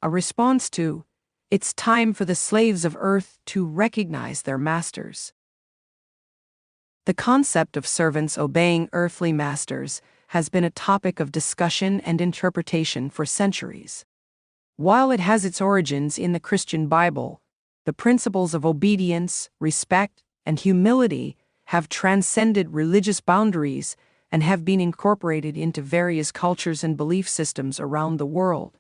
a response to, "It's time for the slaves of earth to recognize their masters." The concept of servants obeying earthly masters has been a topic of discussion and interpretation for centuries. While it has its origins in the Christian Bible, the principles of obedience, respect, and humility have transcended religious boundaries and have been incorporated into various cultures and belief systems around the world.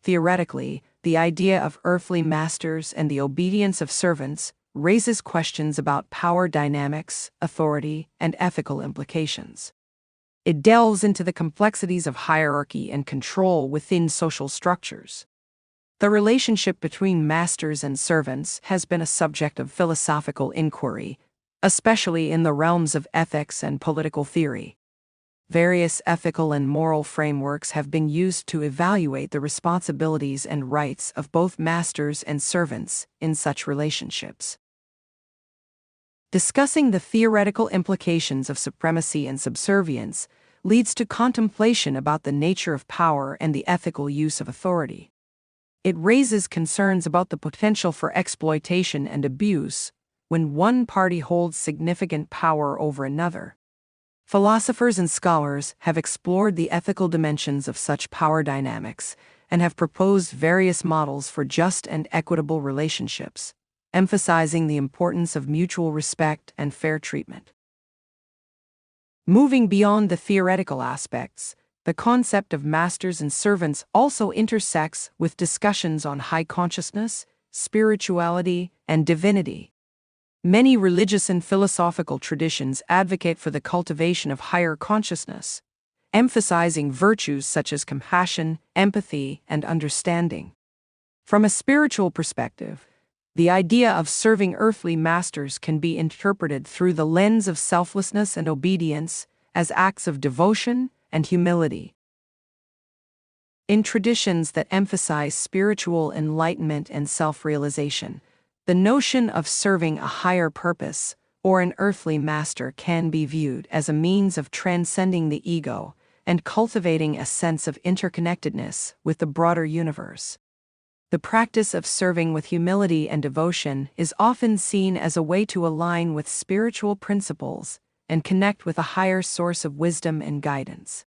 Theoretically, the idea of earthly masters and the obedience of servants raises questions about power dynamics, authority, and ethical implications. It delves into the complexities of hierarchy and control within social structures. The relationship between masters and servants has been a subject of philosophical inquiry, especially in the realms of ethics and political theory. Various ethical and moral frameworks have been used to evaluate the responsibilities and rights of both masters and servants in such relationships. Discussing the theoretical implications of supremacy and subservience leads to contemplation about the nature of power and the ethical use of authority. It raises concerns about the potential for exploitation and abuse when one party holds significant power over another. Philosophers and scholars have explored the ethical dimensions of such power dynamics and have proposed various models for just and equitable relationships, emphasizing the importance of mutual respect and fair treatment. Moving beyond the theoretical aspects, the concept of masters and servants also intersects with discussions on high consciousness, spirituality, and divinity. Many religious and philosophical traditions advocate for the cultivation of higher consciousness, emphasizing virtues such as compassion, empathy, and understanding. From a spiritual perspective, the idea of serving earthly masters can be interpreted through the lens of selflessness and obedience as acts of devotion and humility. In traditions that emphasize spiritual enlightenment and self-realization, the notion of serving a higher purpose or an earthly master can be viewed as a means of transcending the ego and cultivating a sense of interconnectedness with the broader universe. The practice of serving with humility and devotion is often seen as a way to align with spiritual principles and connect with a higher source of wisdom and guidance.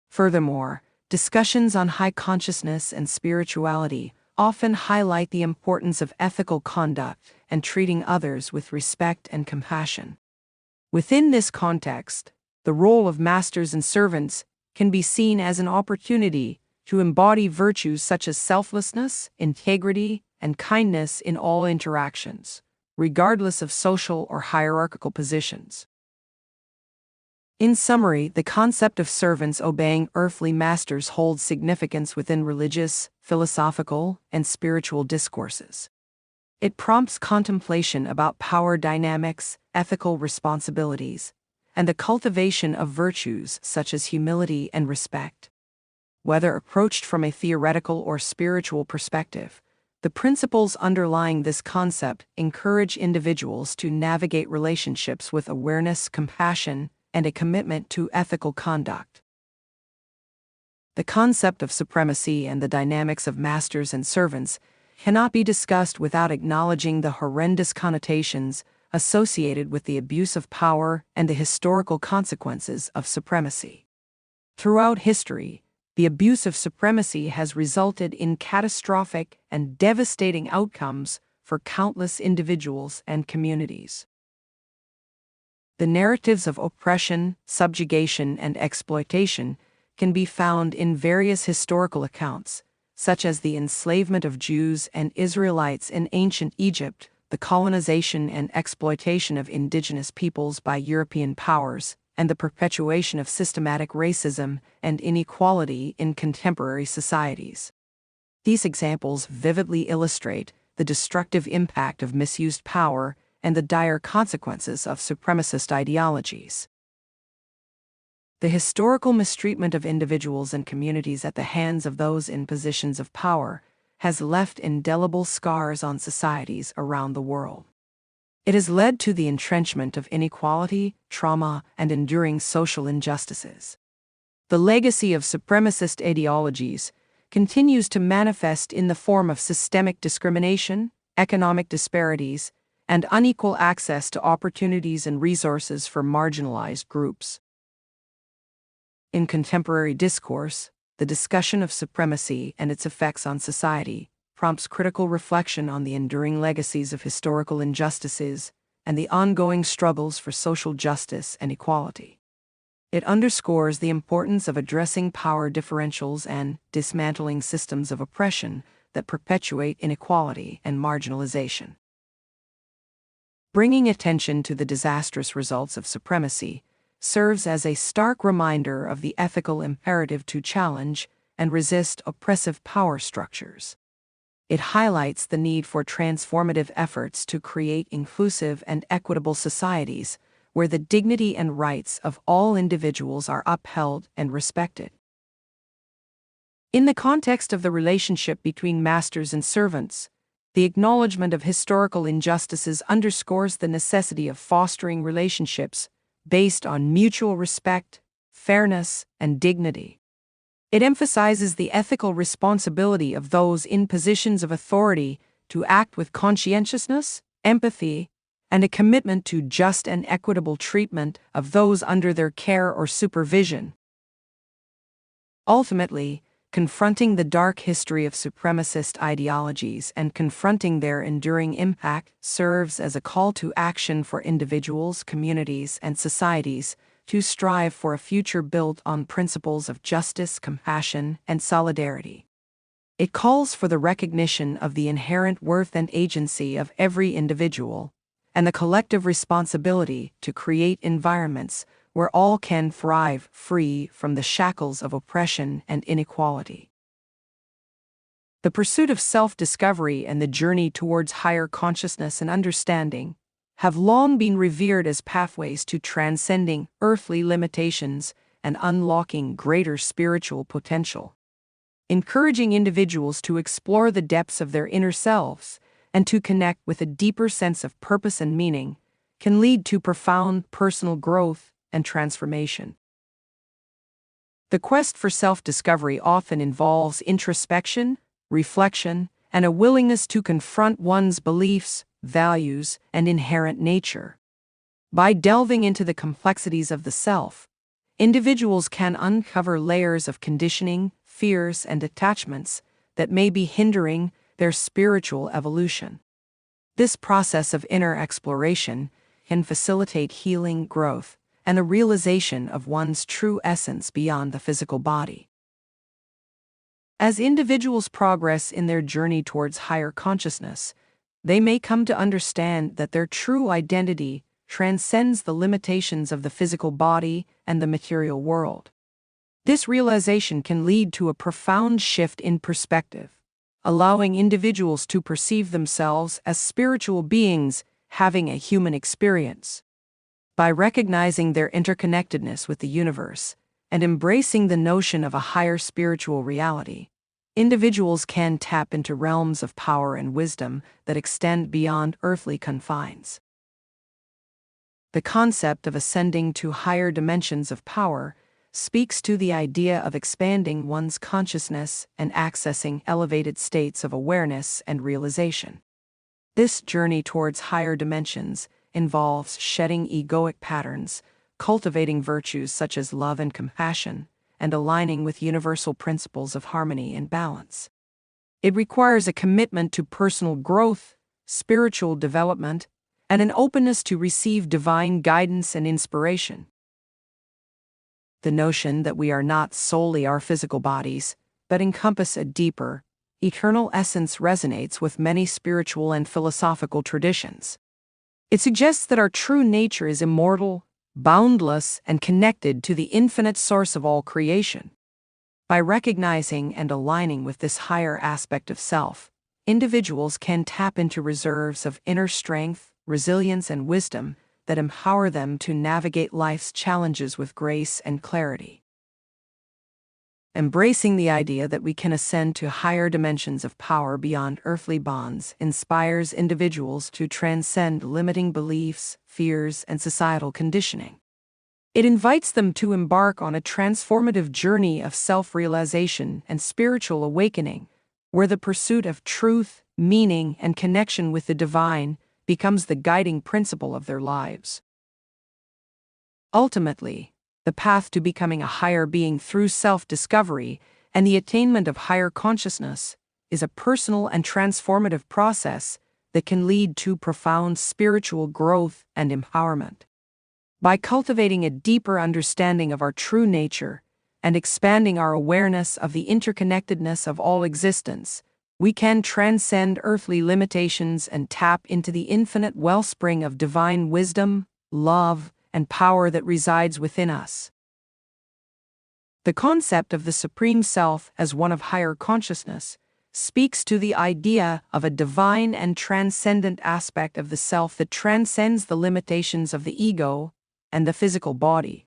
Furthermore, discussions on high consciousness and spirituality often highlight the importance of ethical conduct and treating others with respect and compassion. Within this context, the role of masters and servants can be seen as an opportunity to embody virtues such as selflessness, integrity, and kindness in all interactions, regardless of social or hierarchical positions. In summary, the concept of servants obeying earthly masters holds significance within religious, philosophical, and spiritual discourses. It prompts contemplation about power dynamics, ethical responsibilities, and the cultivation of virtues such as humility and respect. Whether approached from a theoretical or spiritual perspective, the principles underlying this concept encourage individuals to navigate relationships with awareness, compassion, and a commitment to ethical conduct. The concept of supremacy and the dynamics of masters and servants cannot be discussed without acknowledging the horrendous connotations associated with the abuse of power and the historical consequences of supremacy. Throughout history, the abuse of supremacy has resulted in catastrophic and devastating outcomes for countless individuals and communities. The narratives of oppression, subjugation, and exploitation can be found in various historical accounts, such as the enslavement of Jews and Israelites in ancient Egypt, the colonization and exploitation of indigenous peoples by European powers, and the perpetuation of systematic racism and inequality in contemporary societies. These examples vividly illustrate the destructive impact of misused power and the dire consequences of supremacist ideologies. The historical mistreatment of individuals and communities at the hands of those in positions of power has left indelible scars on societies around the world. It has led to the entrenchment of inequality, trauma, and enduring social injustices. The legacy of supremacist ideologies continues to manifest in the form of systemic discrimination, economic disparities, and unequal access to opportunities and resources for marginalized groups. In contemporary discourse, the discussion of supremacy and its effects on society prompts critical reflection on the enduring legacies of historical injustices and the ongoing struggles for social justice and equality. It underscores the importance of addressing power differentials and dismantling systems of oppression that perpetuate inequality and marginalization. Bringing attention to the disastrous results of supremacy serves as a stark reminder of the ethical imperative to challenge and resist oppressive power structures. It highlights the need for transformative efforts to create inclusive and equitable societies where the dignity and rights of all individuals are upheld and respected. In the context of the relationship between masters and servants, the acknowledgement of historical injustices underscores the necessity of fostering relationships based on mutual respect, fairness, and dignity. It emphasizes the ethical responsibility of those in positions of authority to act with conscientiousness, empathy, and a commitment to just and equitable treatment of those under their care or supervision. Ultimately, confronting the dark history of supremacist ideologies and confronting their enduring impact serves as a call to action for individuals, communities, and societies to strive for a future built on principles of justice, compassion, and solidarity. It calls for the recognition of the inherent worth and agency of every individual, and the collective responsibility to create environments where all can thrive free from the shackles of oppression and inequality. The pursuit of self-discovery and the journey towards higher consciousness and understanding have long been revered as pathways to transcending earthly limitations and unlocking greater spiritual potential. Encouraging individuals to explore the depths of their inner selves and to connect with a deeper sense of purpose and meaning can lead to profound personal growth and transformation. The quest for self-discovery often involves introspection, reflection, and a willingness to confront one's beliefs, values, and inherent nature. By delving into the complexities of the self, individuals can uncover layers of conditioning, fears, and attachments that may be hindering their spiritual evolution. This process of inner exploration can facilitate healing, growth, and the realization of one's true essence beyond the physical body. As individuals progress in their journey towards higher consciousness, they may come to understand that their true identity transcends the limitations of the physical body and the material world. This realization can lead to a profound shift in perspective, allowing individuals to perceive themselves as spiritual beings having a human experience. By recognizing their interconnectedness with the universe and embracing the notion of a higher spiritual reality, individuals can tap into realms of power and wisdom that extend beyond earthly confines. The concept of ascending to higher dimensions of power speaks to the idea of expanding one's consciousness and accessing elevated states of awareness and realization. This journey towards higher dimensions involves shedding egoic patterns, cultivating virtues such as love and compassion, and aligning with universal principles of harmony and balance. It requires a commitment to personal growth, spiritual development, and an openness to receive divine guidance and inspiration. The notion that we are not solely our physical bodies, but encompass a deeper, eternal essence resonates with many spiritual and philosophical traditions. It suggests that our true nature is immortal, boundless, and connected to the infinite source of all creation. By recognizing and aligning with this higher aspect of self, individuals can tap into reserves of inner strength, resilience, and wisdom that empower them to navigate life's challenges with grace and clarity. Embracing the idea that we can ascend to higher dimensions of power beyond earthly bonds inspires individuals to transcend limiting beliefs, fears, and societal conditioning. It invites them to embark on a transformative journey of self-realization and spiritual awakening, where the pursuit of truth, meaning, and connection with the divine becomes the guiding principle of their lives. Ultimately, the path to becoming a higher being through self-discovery and the attainment of higher consciousness is a personal and transformative process that can lead to profound spiritual growth and empowerment. By cultivating a deeper understanding of our true nature and expanding our awareness of the interconnectedness of all existence, we can transcend earthly limitations and tap into the infinite wellspring of divine wisdom, love, and power that resides within us. The concept of the Supreme Self as one of higher consciousness speaks to the idea of a divine and transcendent aspect of the self that transcends the limitations of the ego and the physical body.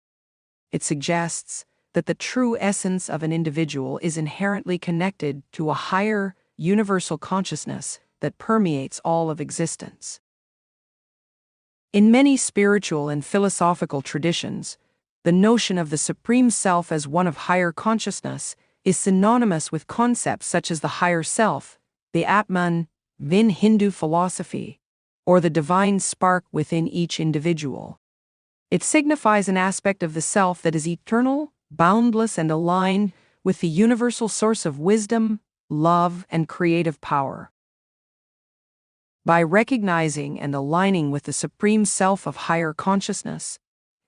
It suggests that the true essence of an individual is inherently connected to a higher, universal consciousness that permeates all of existence. In many spiritual and philosophical traditions, the notion of the Supreme Self as one of higher consciousness is synonymous with concepts such as the higher self, the Atman, in Hindu philosophy, or the divine spark within each individual. It signifies an aspect of the self that is eternal, boundless, and aligned with the universal source of wisdom, love, and creative power. By recognizing and aligning with the Supreme Self of higher consciousness,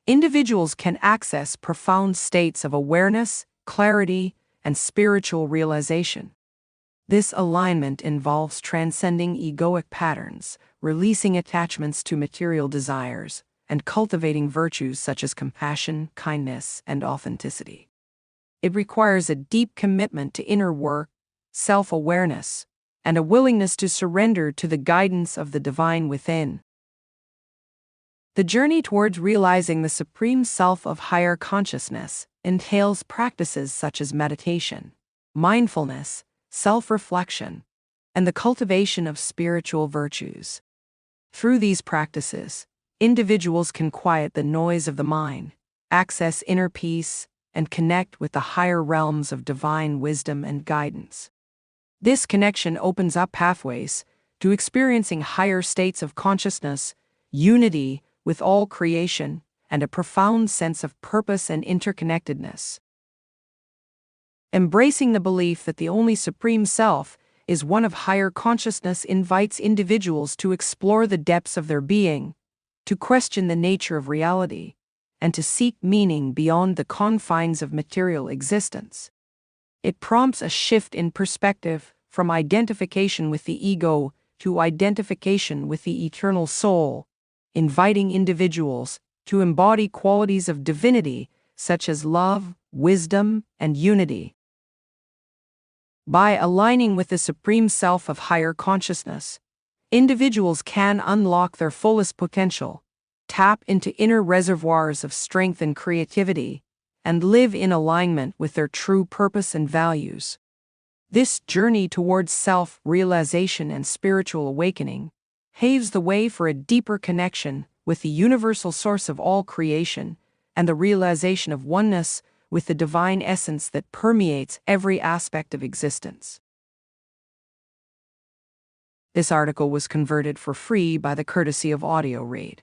individuals can access profound states of awareness, clarity, and spiritual realization. This alignment involves transcending egoic patterns, releasing attachments to material desires, and cultivating virtues such as compassion, kindness, and authenticity. It requires a deep commitment to inner work, self-awareness, and a willingness to surrender to the guidance of the divine within. The journey towards realizing the Supreme Self of higher consciousness entails practices such as meditation, mindfulness, self-reflection, and the cultivation of spiritual virtues. Through these practices, individuals can quiet the noise of the mind, access inner peace, and connect with the higher realms of divine wisdom and guidance. This connection opens up pathways to experiencing higher states of consciousness, unity with all creation, and a profound sense of purpose and interconnectedness. Embracing the belief that the only Supreme Self is one of higher consciousness invites individuals to explore the depths of their being, to question the nature of reality, and to seek meaning beyond the confines of material existence. It prompts a shift in perspective from identification with the ego to identification with the eternal soul, inviting individuals to embody qualities of divinity such as love, wisdom, and unity. By aligning with the Supreme Self of higher consciousness, individuals can unlock their fullest potential, tap into inner reservoirs of strength and creativity, and live in alignment with their true purpose and values. This journey towards self-realization and spiritual awakening paves the way for a deeper connection with the universal source of all creation and the realization of oneness with the divine essence that permeates every aspect of existence. This article was converted for free by the courtesy of AudioRead.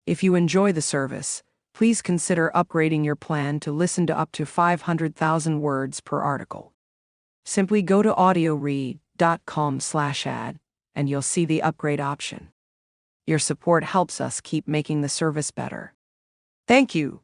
If you enjoy the service, please consider upgrading your plan to listen to up to 500,000 words per article. Simply go to audioread.com/ad and you'll see the upgrade option. Your support helps us keep making the service better. Thank you.